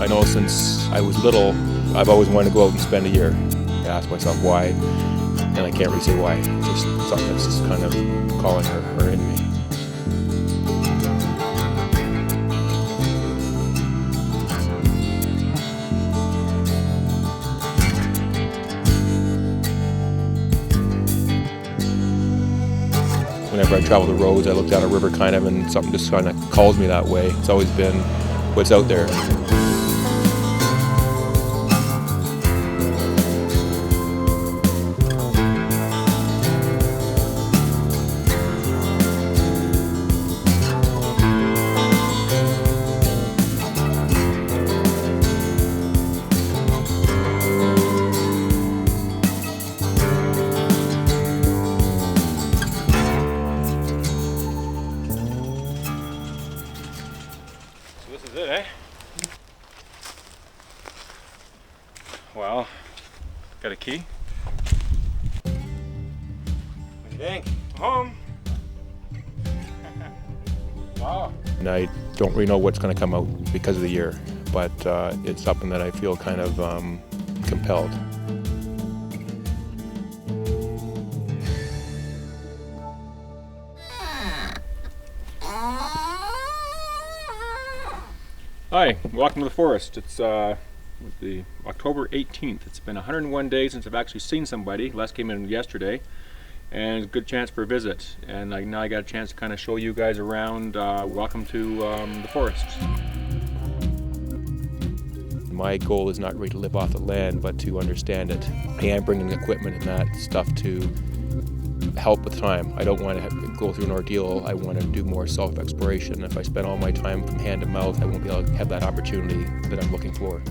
I know since I was little, I've always wanted to go out and spend a year. I ask myself why, and I can't really say why. It's just something that's just kind of calling her in me. Whenever I travel the roads, I look down a river kind of, and something just kind of calls me that way. It's always been what's out there. This is it, eh? Well, got a key. What do you think? Home. Wow. And I don't really know what's going to come out because of the year, but it's something that I feel kind of compelled. Hi, welcome to the forest. It's the October 18th. It's been 101 days since I've actually seen somebody. Les came in yesterday, and it's a good chance for a visit. And now I got a chance to kind of show you guys around. Welcome to the forest. My goal is not really to live off the land, but to understand it. I am bringing equipment and that stuff to help with time. I don't want to go through an ordeal. I want to do more self-exploration. If I spend all my time from hand to mouth, I won't be able to have that opportunity that I'm looking for.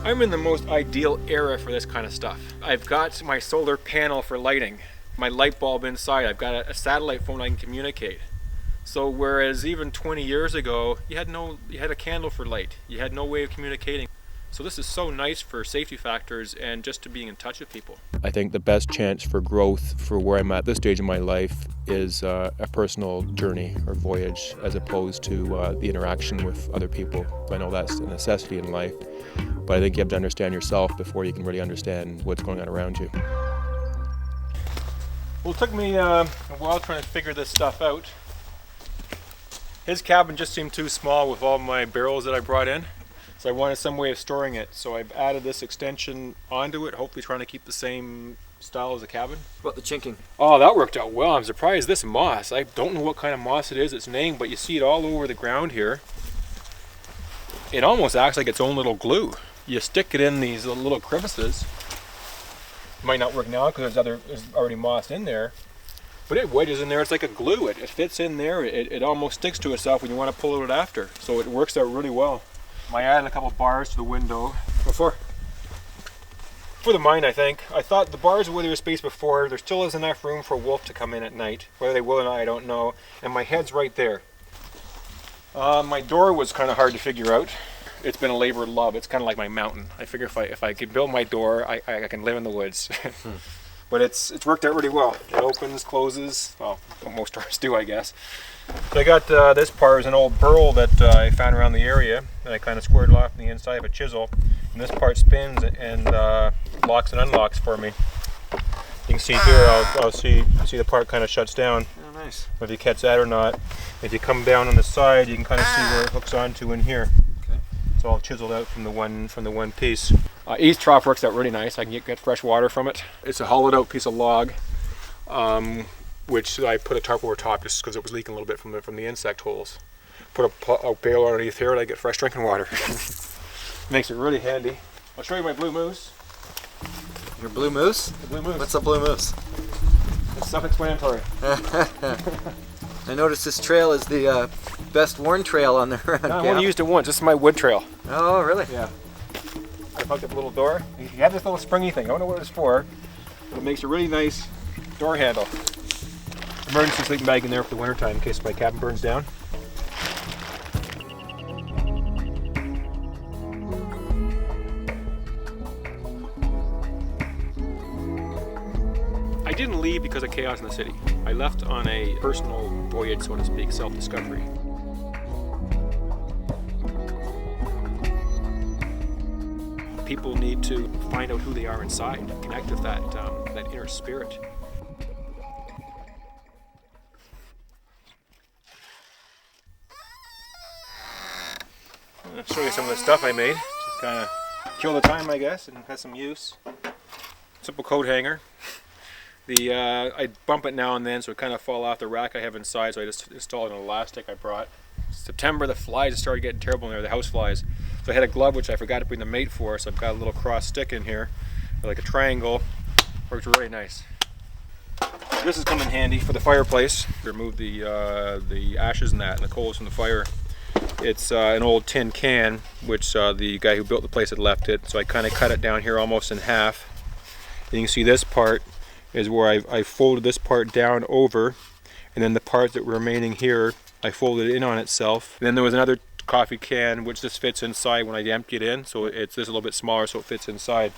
I'm in the most ideal era for this kind of stuff. I've got my solar panel for lighting, my light bulb inside. I've got a satellite phone I can communicate. So whereas even 20 years ago, you had a candle for light. You had no way of communicating. So this is so nice for safety factors and just to being in touch with people. I think the best chance for growth for where I'm at this stage in my life is a personal journey or voyage as opposed to the interaction with other people. I know that's a necessity in life, but I think you have to understand yourself before you can really understand what's going on around you. Well, it took me a while trying to figure this stuff out. His cabin just seemed too small with all my barrels that I brought in. So I wanted some way of storing it, so I've added this extension onto it, hopefully trying to keep the same style as the cabin. What about the chinking? Oh, that worked out well. I'm surprised. This moss, I don't know what kind of moss it is, its name, but you see it all over the ground here. It almost acts like its own little glue. You stick it in these little crevices. It might not work now because there's already moss in there, but it wedges in there. It's like a glue. It fits in there. It almost sticks to itself when you want to pull it after. So it works out really well. I added a couple bars to the window for the mine, I think. I thought the bars were where they were spaced before. There still is enough room for a wolf to come in at night. Whether they will or not, I don't know. And my head's right there. My door was kind of hard to figure out. It's been a labor of love. It's kind of like my mountain. I figure if I could build my door, I can live in the woods. But it's worked out really well. It opens, closes. Well, most doors do, I guess. So I got this part is an old burl that I found around the area, and I kind of squared it off on the inside with a chisel. And this part spins and locks and unlocks for me. You can see here, I'll see the part kind of shuts down. Oh, nice. Whether you catch that or not. If you come down on the side, you can kind of see where it hooks onto in here. Okay. It's all chiseled out from the one piece. East trough works out really nice. I can get fresh water from it. It's a hollowed out piece of log. Which I put a tarp over top just because it was leaking a little bit from the insect holes. Put a pail underneath here and I get fresh drinking water. Makes it really handy. I'll show you my blue moose. Your blue moose? The blue moose. What's a blue moose? It's self-explanatory. I noticed this trail is the best worn trail on the round. No, I only used it once. This is my wood trail. Oh, really? Yeah. I hooked up a little door. You have this little springy thing. I don't know what it's for, but it makes a really nice door handle. Emergency sleeping bag in there for the wintertime in case my cabin burns down. I didn't leave because of chaos in the city. I left on a personal voyage, so to speak, self-discovery. people need to find out who they are inside, connect with that inner spirit. I'll show you some of the stuff I made. Just kind of kill the time, I guess, and has some use. Simple coat hanger. I bump it now and then so it kind of fall off the rack I have inside, so I just installed an elastic I brought. September, the flies started getting terrible in there, the house flies. So I had a glove which I forgot to bring the mate for, so I've got a little cross stick in here, like a triangle. Works really nice. This has come in handy for the fireplace. Remove the ashes and the coals from the fire. It's an old tin can, which the guy who built the place had left it, so I kind of cut it down here almost in half. And you can see this part is where I folded this part down over, and then the part that remaining here I folded it in on itself. And then there was another coffee can which just fits inside when I empty it in, so it's this a little bit smaller so it fits inside.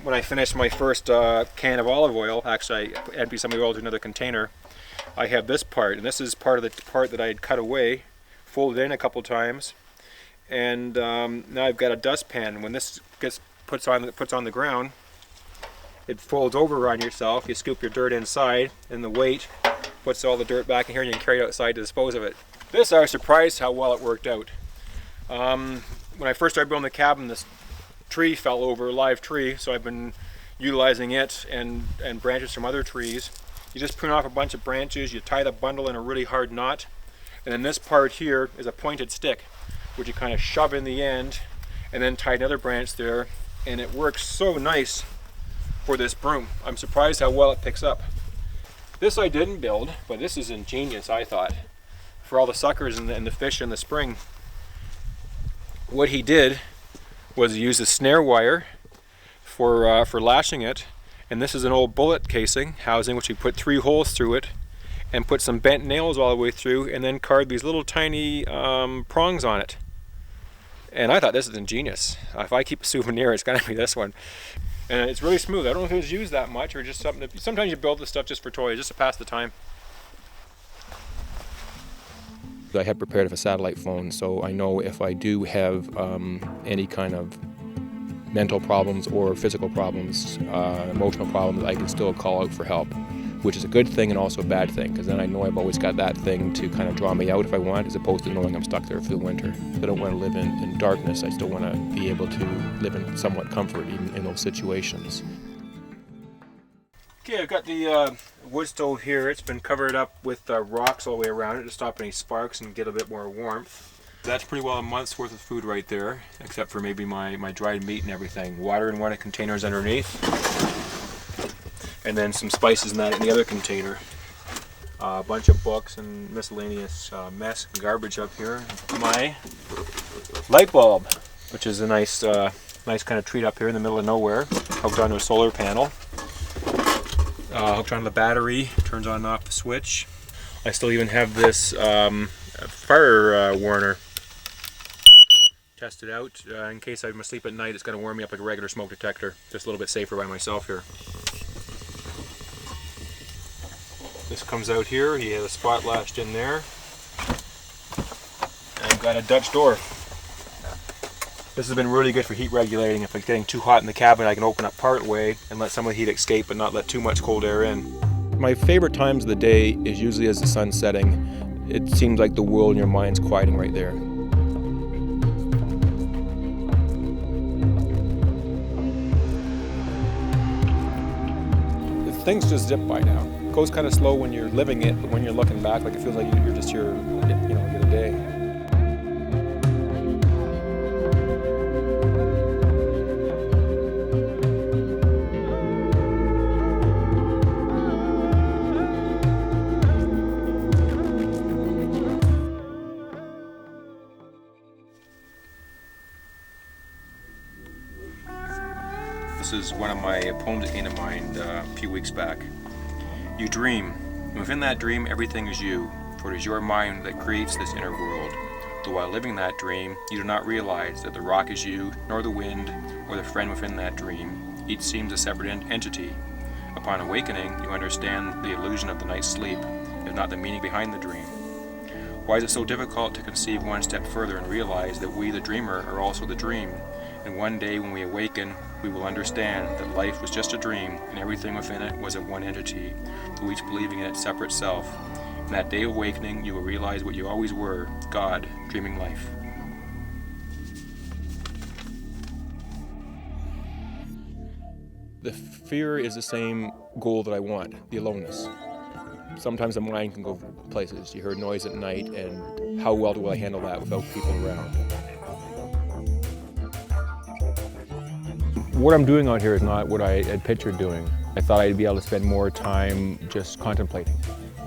When I finished my first can of olive oil, actually I emptied some of the oil to another container, I have this part, and this is part of the part that I had cut away, folded in a couple times, and now I've got a dustpan, and when this puts on the ground, it folds over on yourself. You scoop your dirt inside, and the weight puts all the dirt back in here, and you can carry it outside to dispose of it. This, I was surprised how well it worked out. When I first started building the cabin, this tree fell over, a live tree, so I've been utilizing it and branches from other trees. You just prune off a bunch of branches, you tie the bundle in a really hard knot, and then this part here is a pointed stick, which you kind of shove in the end, and then tie another branch there, and it works so nice for this broom. I'm surprised how well it picks up. This I didn't build, but this is ingenious, I thought, for all the suckers and the fish in the spring. What he did was use a snare wire for lashing it, and this is an old bullet casing housing which he put 3 holes through it and put some bent nails all the way through, and then carved these little tiny prongs on it. And I thought, this is ingenious. If I keep a souvenir, it's gonna be this one. And it's really smooth. I don't know if it was used that much or just something that, sometimes you build this stuff just for toys, just to pass the time. I had prepared a satellite phone, so I know if I do have any kind of mental problems or physical problems, emotional problems, I can still call out for help, which is a good thing and also a bad thing, because then I know I've always got that thing to kind of draw me out if I want, as opposed to knowing I'm stuck there for the winter. I don't want to live in darkness. I still want to be able to live in somewhat comfort even in those situations. Okay, I've got the wood stove here. It's been covered up with rocks all the way around it to stop any sparks and get a bit more warmth. That's pretty well a month's worth of food right there, except for maybe my dried meat and everything. Water in one of the containers underneath, and then some spices in the other container. A bunch of books and miscellaneous mess and garbage up here. My light bulb, which is a nice kind of treat up here in the middle of nowhere, hooked onto a solar panel. Hooked onto the battery, turns on and off the switch. I still even have this fire warner tested out in case I'm asleep at night. It's going to warm me up like a regular smoke detector. Just a little bit safer by myself here. This comes out here. He has a spot latched in there. And I've got a Dutch door. This has been really good for heat regulating. If it's getting too hot in the cabin, I can open up part way and let some of the heat escape but not let too much cold air in. My favorite times of the day is usually as the sun's setting. It seems like the world in your mind's quieting right there. Things just zip by now. It goes kind of slow when you're living it, but when you're looking back, like it feels like you're just here, get a day. This is one of my poems that came to mind a few weeks back. You dream, and within that dream everything is you, for it is your mind that creates this inner world. Though while living that dream, you do not realize that the rock is you, nor the wind, or the friend within that dream. Each seems a separate entity. Upon awakening, you understand the illusion of the night's sleep, if not the meaning behind the dream. Why is it so difficult to conceive one step further and realize that we, the dreamer, are also the dream, And one day when we awaken, we will understand that life was just a dream and everything within it was of one entity, though each believing in its separate self. In that day of awakening, you will realize what you always were, God, dreaming life. The fear is the same goal that I want, the aloneness. Sometimes the mind can go places. You hear noise at night, and how well do I handle that without people around? What I'm doing out here is not what I had pictured doing. I thought I'd be able to spend more time just contemplating.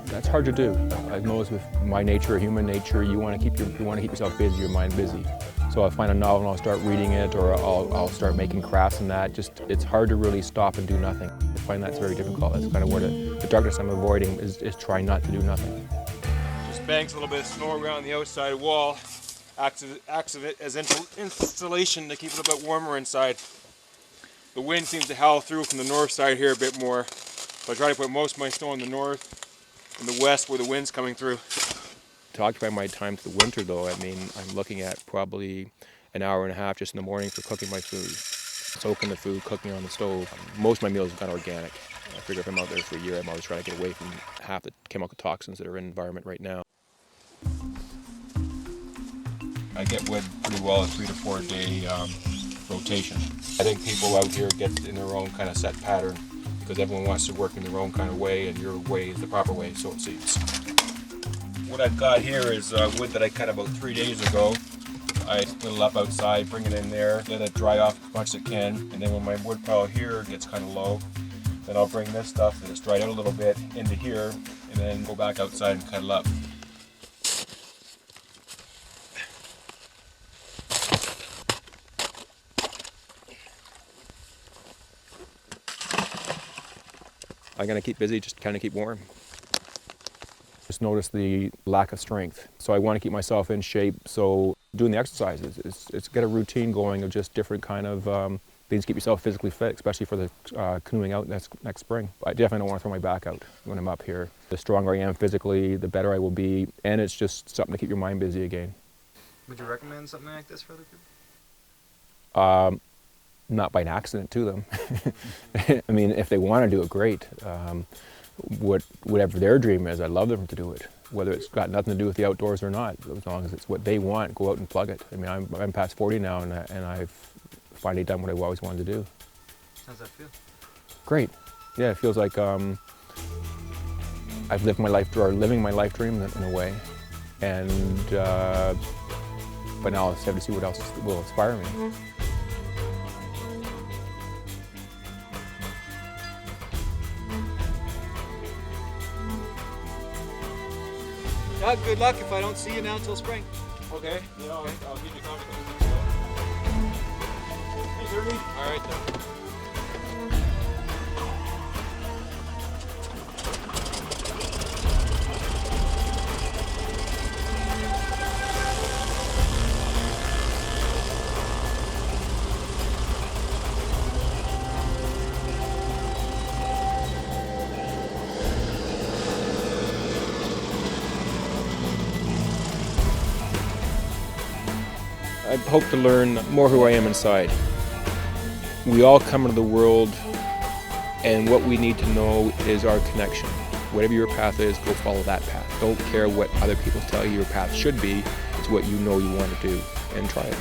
That's hard to do. I've noticed with my nature, human nature, you want to keep yourself busy, your mind busy. So I'll find a novel and I'll start reading it, or I'll start making crafts and that. It's hard to really stop and do nothing. I find that's very difficult. That's kind of what the darkness I'm avoiding is trying not to do nothing. Just banks a little bit of snow around the outside wall. Acts of it as insulation to keep it a bit warmer inside. The wind seems to howl through from the north side here a bit more. So I try to put most of my snow in the north and the west where the wind's coming through. To occupy my time to the winter though, I mean, I'm looking at probably an hour and a half just in the morning for cooking my food. Soaking the food, cooking on the stove. Most of my meals are kind of organic. I figure if I'm out there for a year, I'm always trying to get away from half the chemical toxins that are in the environment right now. I get wood pretty well a 3 to 4 day rotation. I think people out here get in their own kind of set pattern because everyone wants to work in their own kind of way, and your way is the proper way, so it seems. What I've got here is wood that I cut about 3 days ago. I split it up outside, bring it in there, let it dry off as much as it can, and then when my wood pile here gets kind of low, then I'll bring this stuff that's dried out a little bit into here, and then go back outside and cut it up. I'm going to keep busy, just kind of keep warm. Just notice the lack of strength. So I want to keep myself in shape. So doing the exercises, it's get a routine going of just different kind of things to keep yourself physically fit, especially for the canoeing out next spring. I definitely don't want to throw my back out when I'm up here. The stronger I am physically, the better I will be. And it's just something to keep your mind busy again. Would you recommend something like this for other people? Not by an accident to them. I mean, if they want to do it, great. Whatever their dream is, I'd love them to do it. Whether it's got nothing to do with the outdoors or not, as long as it's what they want, go out and plug it. I mean, I'm past 40 now, and I've finally done what I've always wanted to do. How's that feel? Great. Yeah, it feels like I've lived my life, or living my life dream in a way, and but now I'll just have to see what else will inspire me. Doug, good luck if I don't see you now until spring. Okay, yeah, I'll give you a copy. All right then. I hope to learn more who I am inside. We all come into the world, and what we need to know is our connection. Whatever your path is, go follow that path. Don't care what other people tell you your path should be. It's what you know you want to do, and try it.